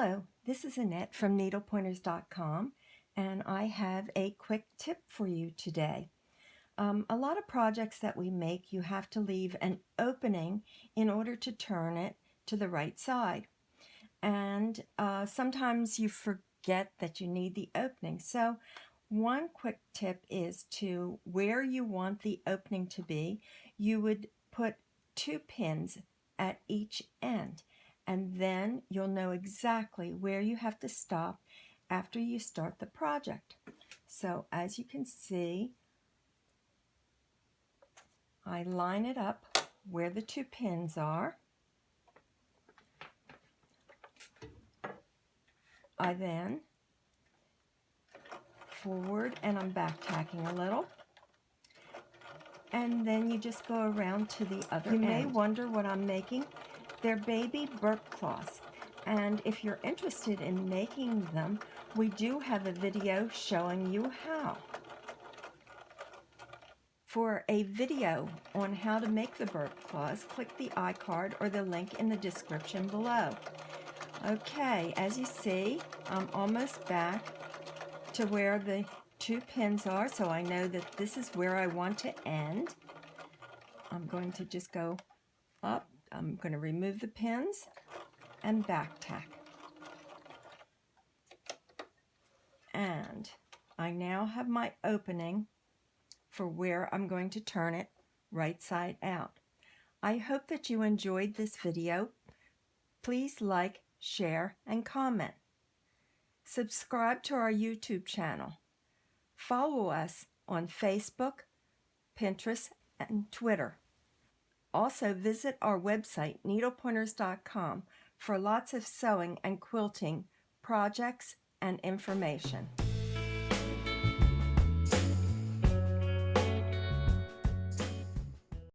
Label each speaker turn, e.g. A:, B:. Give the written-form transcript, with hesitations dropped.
A: Hello, this is Annette from needlepointers.com, and I have a quick tip for you today. A lot of projects that we make, you have to leave an opening in order to turn it to the right side. And sometimes you forget that you need the opening. So one quick tip is to where you want the opening to be, you would put 2 pins at each end. And then you'll know exactly where you have to stop after you start the project. So as you can see, I line it up where the 2 pins are. I then forward and I'm back tacking a little. And then you just go around to the other end. You may wonder what I'm making. They're baby burp cloths. And if you're interested in making them, we do have a video showing you how. For a video on how to make the burp cloths, click the iCard or the link in the description below. Okay, as you see, I'm almost back to where the 2 pins are, so I know that this is where I want to end. I'm going to just go up. I'm going to remove the pins and back tack. And I now have my opening for where I'm going to turn it right side out. I hope that you enjoyed this video. Please like, share, and comment. Subscribe to our YouTube channel. Follow us on Facebook, Pinterest, and Twitter. Also visit our website, needlepointers.com, for lots of sewing and quilting projects and information.